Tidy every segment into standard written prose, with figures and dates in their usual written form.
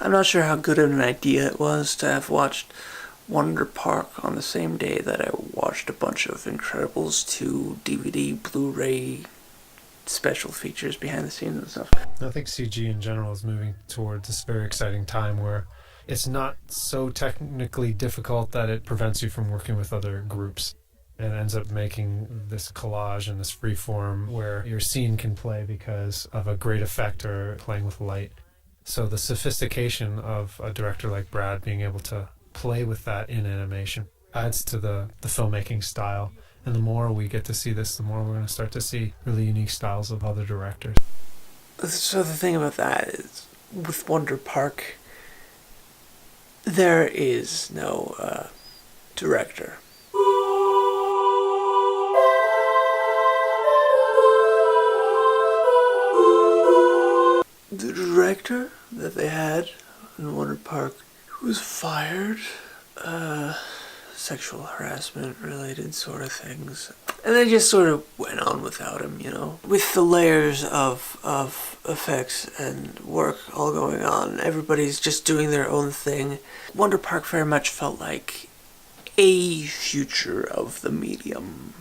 I'm not sure how good of an idea it was to have watched Wonder Park on the same day that I watched a bunch of Incredibles 2 DVD, Blu-ray special features behind the scenes and stuff. I think CG in general is moving towards this very exciting time where it's not so technically difficult that it prevents you from working with other groups. It ends up making this collage and this freeform where your scene can play because of a great effect or playing with light. So the sophistication of a director like Brad being able to play with that in animation adds to the filmmaking style. And the more we get to see this, the more we're going to start to see really unique styles of other directors. So the thing about that is, with Wonder Park, there is no director. The director that they had in Wonder Park was fired. Sexual harassment related sort of things. And they just sort of went on without him, you know. With the layers of effects and work all going on, everybody's just doing their own thing. Wonder Park very much felt like a future of the medium,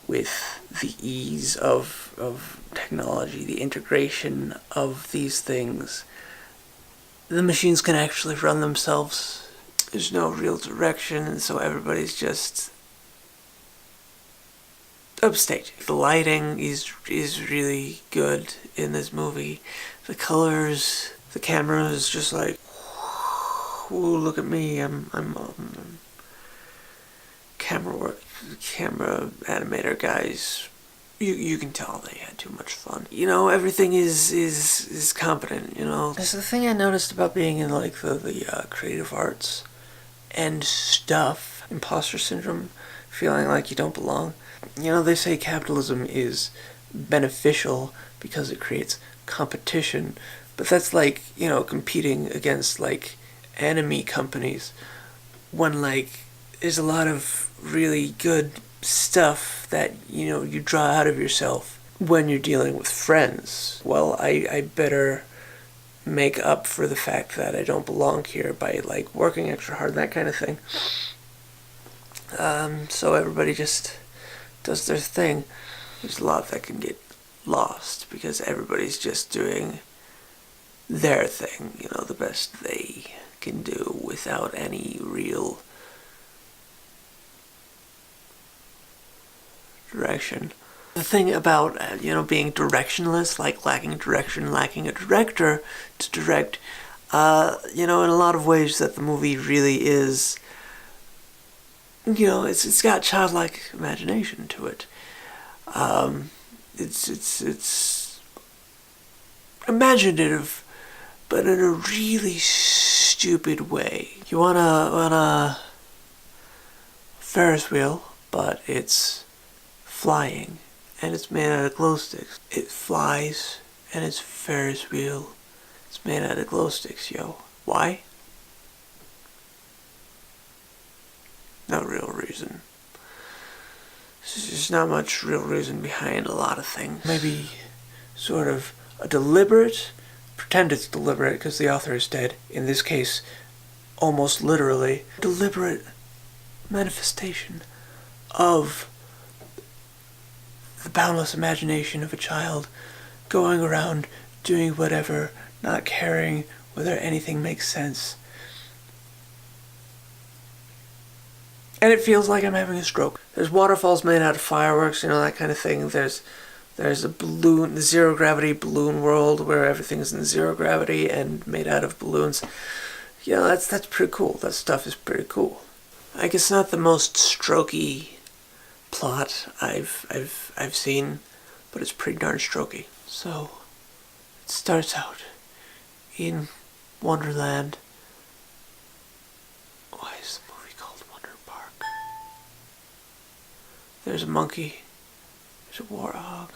with the ease of technology, the integration of these things. The machines can actually run themselves. There's no real direction, and so everybody's just upstaging. The lighting is really good in this movie. The colors, the camera is just like, ooh, look at me, I'm camera animator guys. You can tell they had too much fun. You know, everything is competent, you know. That's the thing I noticed about being in like the creative arts and stuff. Imposter syndrome, feeling like you don't belong. You know, they say capitalism is beneficial because it creates competition, but that's like, you know, competing against like enemy companies when like there's a lot of really good stuff that, you know, you draw out of yourself when you're dealing with friends. Well, I better make up for the fact that I don't belong here by like working extra hard, that kind of thing. So everybody just does their thing. There's a lot that can get lost because everybody's just doing their thing, you know, the best they can do without any real direction. The thing about, you know, being directionless, like lacking direction, lacking a director to direct, you know, in a lot of ways that the movie really is, you know, it's got childlike imagination to it. It's imaginative, but in a really stupid way. You want a Ferris wheel, but it's flying, and it's made out of glow sticks. It flies, and it's Ferris wheel. It's made out of glow sticks, yo. Why? No real reason. There's just not much real reason behind a lot of things. Maybe sort of a deliberate, pretend it's deliberate because the author is dead. In this case, almost literally, deliberate manifestation of the boundless imagination of a child going around doing whatever, not caring whether anything makes sense. And it feels like I'm having a stroke. There's waterfalls made out of fireworks, you know, that kind of thing. There's a balloon, the zero gravity balloon world where everything's in zero gravity and made out of balloons. You know, that's pretty cool. That stuff is pretty cool. I guess not the most strokey plot I've seen, but it's pretty darn strokey. So it starts out in Wonderland. Why is the movie called Wonder Park? There's a monkey. There's a warthog.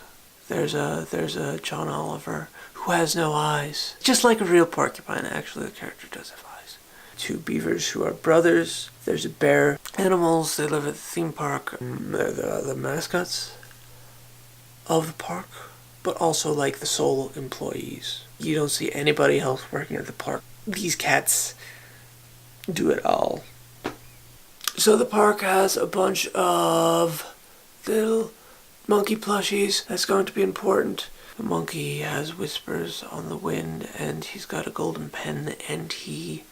There's a John Oliver who has no eyes. Just like a real porcupine, actually, the character does have eyes. Two beavers who are brothers. There's a bear. Animals, they live at the theme park. They're the mascots of the park, but also like the sole employees. You don't see anybody else working at the park. these cats do it all. So the park has a bunch of little monkey plushies. That's going to be important. The monkey has whispers on the wind, and he's got a golden pen, and he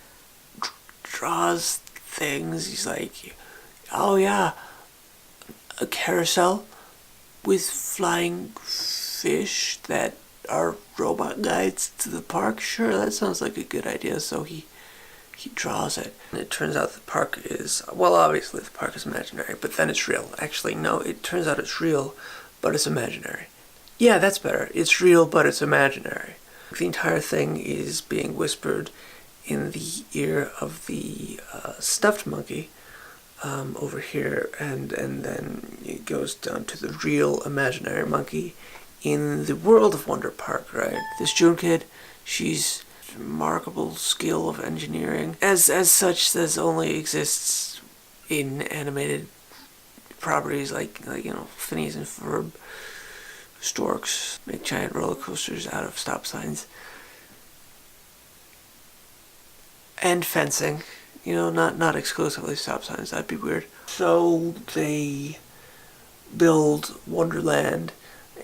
draws things. He's like, oh yeah, a carousel with flying fish that are robot guides to the park. Sure, that sounds like a good idea. So he draws it. And it turns out the park is, well, obviously the park is imaginary, but then it's real. Actually, no, it turns out it's real, but it's imaginary. Yeah, that's better. It's real, but it's imaginary. The entire thing is being whispered in the ear of the stuffed monkey over here, and then it goes down to the real imaginary monkey in the World of Wonder Park, right? This June kid, she's remarkable skill of engineering. As such, this only exists in animated properties like Phineas and Ferb. Storks make giant roller coasters out of stop signs. And fencing. Not exclusively stop signs, that'd be weird. So they build Wonderland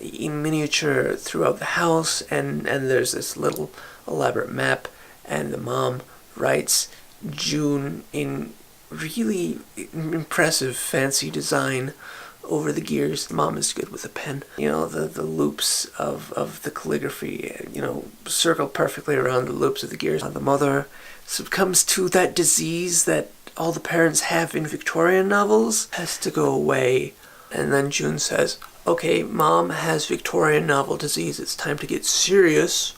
in miniature throughout the house, and there's this little elaborate map, and the mom writes June in really impressive fancy design over the gears. The mom is good with a pen. The loops of the calligraphy, circle perfectly around the loops of the gears. The mother succumbs to that disease that all the parents have in Victorian novels, has to go away, and then June says, okay, Mom has Victorian novel disease, it's time to get serious.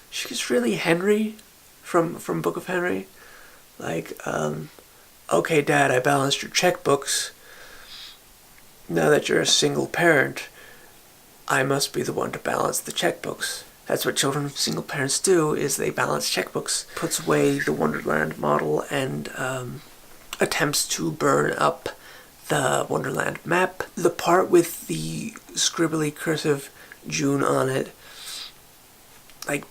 She gets really Henry from Book of Henry. Like, okay, Dad, I balanced your checkbooks. Now that you're a single parent, I must be the one to balance the checkbooks. That's what children of single parents do, is they balance checkbooks. Puts away the Wonderland model and attempts to burn up the Wonderland map. The part with the scribbly cursive June on it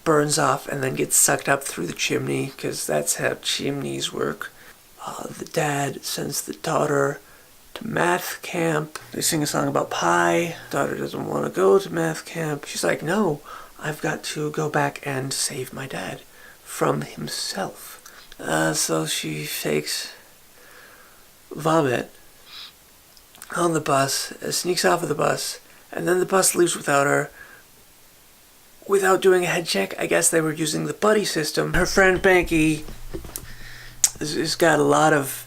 burns off and then gets sucked up through the chimney, because that's how chimneys work. The dad sends the daughter to math camp. They sing a song about pie. Daughter doesn't want to go to math camp. She's like, no, I've got to go back and save my dad from himself. So she fakes vomit on the bus, sneaks off of the bus, and then the bus leaves without her, without doing a head check. I guess they were using the buddy system. Her friend Banky has got a lot of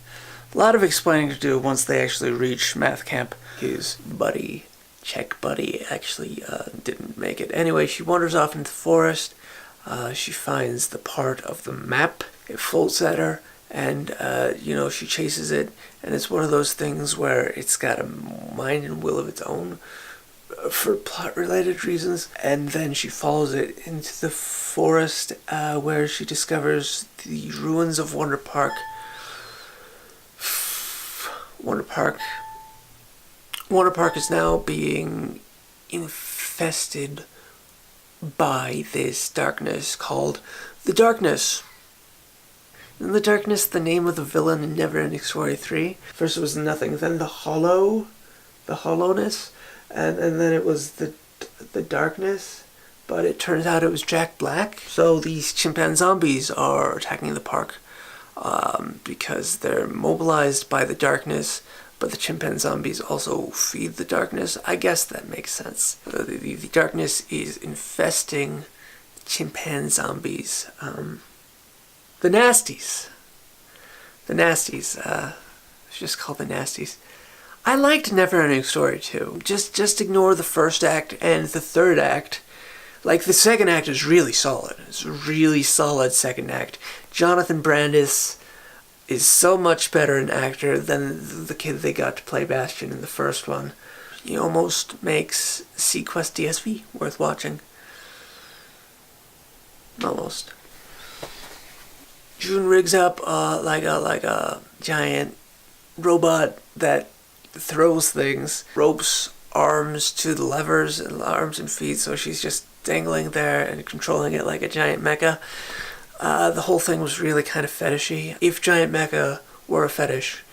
explaining to do once they actually reach math camp. His check buddy actually didn't make it. Anyway, she wanders off into the forest. She finds the part of the map. It floats at her, and she chases it, and it's one of those things where it's got a mind and will of its own for plot-related reasons, and then she follows it into the forest where she discovers the ruins of Wonder Park. Wonder Park is now being infested by this darkness called the Darkness. In the Darkness, the name of the villain in Neverending Story 3. First it was nothing, then the hollowness, and then it was the darkness, but it turns out it was Jack Black. So these chimpanzee zombies are attacking the park because they're mobilized by the darkness, but the chimpanzee zombies also feed the darkness. I guess that makes sense. The darkness is infesting chimpanzee zombies. The Nasties. It's just called the Nasties. I liked Neverending Story 2. Just ignore the first act and the third act. The second act is really solid. It's a really solid second act. Jonathan Brandis is so much better an actor than the kid they got to play Bastion in the first one. He almost makes Sequest DSV worth watching. Almost. June rigs up like a giant robot that throws things, ropes arms to the levers and arms and feet, so she's just dangling there and controlling it like a giant mecha. The whole thing was really kind of fetishy. If giant mecha were a fetish,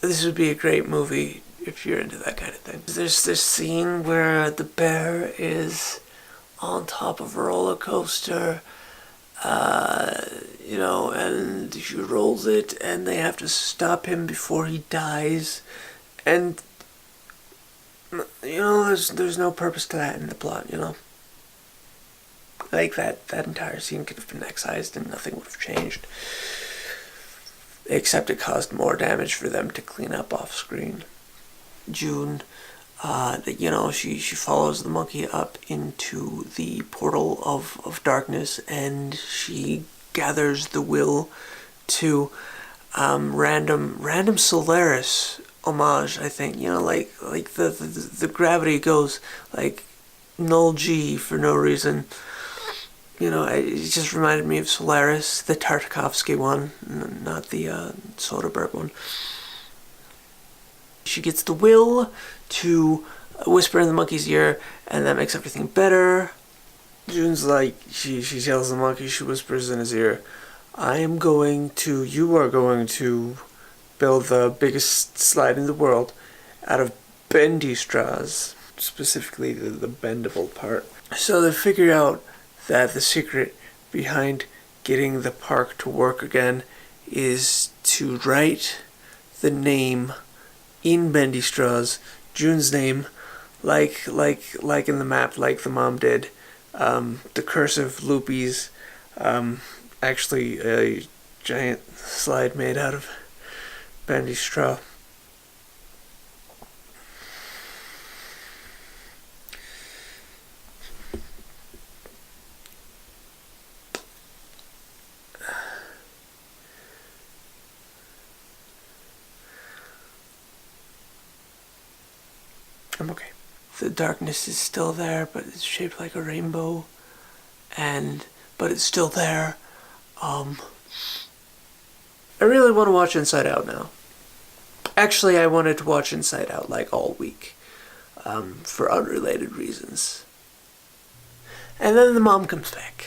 this would be a great movie if you're into that kind of thing. There's this scene where the bear is on top of a roller coaster, you know, and he rolls it, and they have to stop him before he dies, and you know, there's no purpose to that in the plot, you know. Like that entire scene could have been excised and nothing would have changed, except it caused more damage for them to clean up off screen. June, you know, she follows the monkey up into the portal of darkness, and she gathers the will to random Solaris homage. I think, you know, like the gravity goes like null G for no reason. You know, it just reminded me of Solaris, the Tartakovsky one, not the Soderbergh one. She gets the will to whisper in the monkey's ear, and that makes everything better. June's like, she tells the monkey, she whispers in his ear, you are going to build the biggest slide in the world out of bendy straws, specifically the bendable part. So they figure out that the secret behind getting the park to work again is to write the name in bendy straws, June's name, like in the map, like the mom did. The cursive loopies, actually a giant slide made out of bendy straw. I'm okay. The darkness is still there, but it's shaped like a rainbow, but it's still there. I really want to watch Inside Out now. Actually, I wanted to watch Inside Out like all week, for unrelated reasons. And then the mom comes back.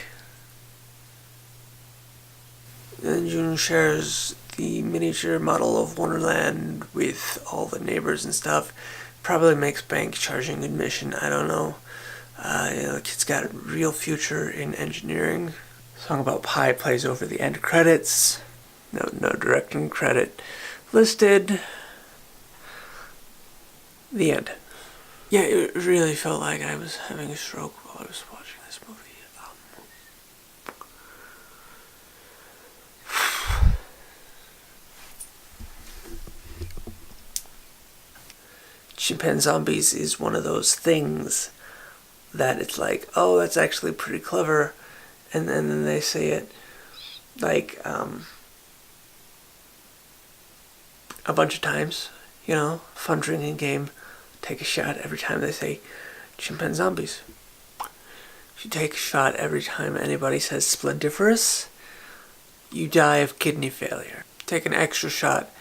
Then June shares the miniature model of Wonderland with all the neighbors and stuff. Probably makes bank charging admission, I don't know. You know, the kid's got a real future in engineering. Song about pie plays over the end credits. No directing credit listed. The end. Yeah, it really felt like I was having a stroke while I was watching this movie. Chimpanzombies is one of those things that it's like, oh, that's actually pretty clever, and then they say it like a bunch of times, you know, fun drinking game, take a shot every time they say chimpanzombies. If you take a shot every time anybody says splendiferous, you die of kidney failure. Take an extra shot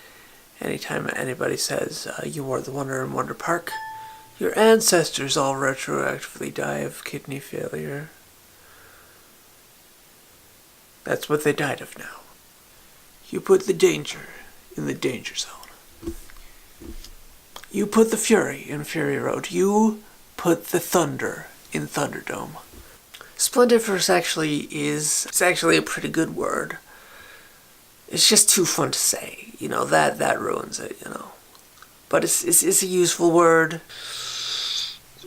anytime anybody says you are the wonder in Wonder Park. Your ancestors all retroactively die of kidney failure. That's what they died of now. You put the danger in the danger zone. You put the fury in Fury Road. You put the thunder in Thunderdome. Splendiferous it's actually a pretty good word. It's just too fun to say, you know, that ruins it, you know. But it's a useful word.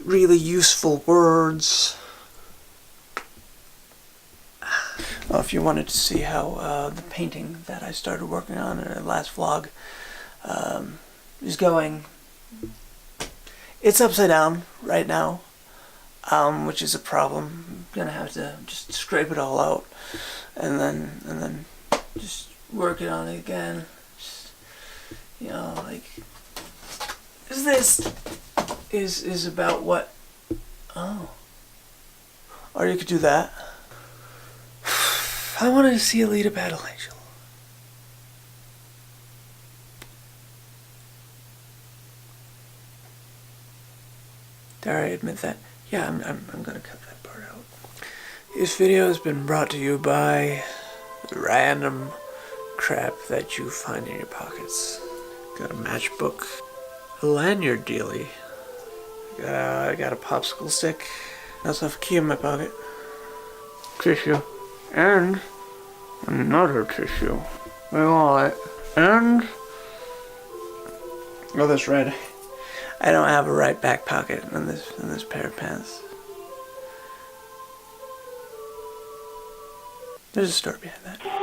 Really useful words. Well, if you wanted to see how the painting that I started working on in our last vlog is going, it's upside down right now, which is a problem. I'm gonna have to just scrape it all out and then just work it on it again. Just, you know, like, this is about what? Oh, or you could do that. I wanted to see Alita Battle Angel. Dare I admit that? Yeah, I'm gonna cut that part out. This video has been brought to you by random crap that you find in your pockets. Got a matchbook, a lanyard dealie. I got a popsicle stick. I also have a key in my pocket. Tissue. And another tissue. My wallet. And... oh, that's red. I don't have a right back pocket in this pair of pants. There's a story behind that.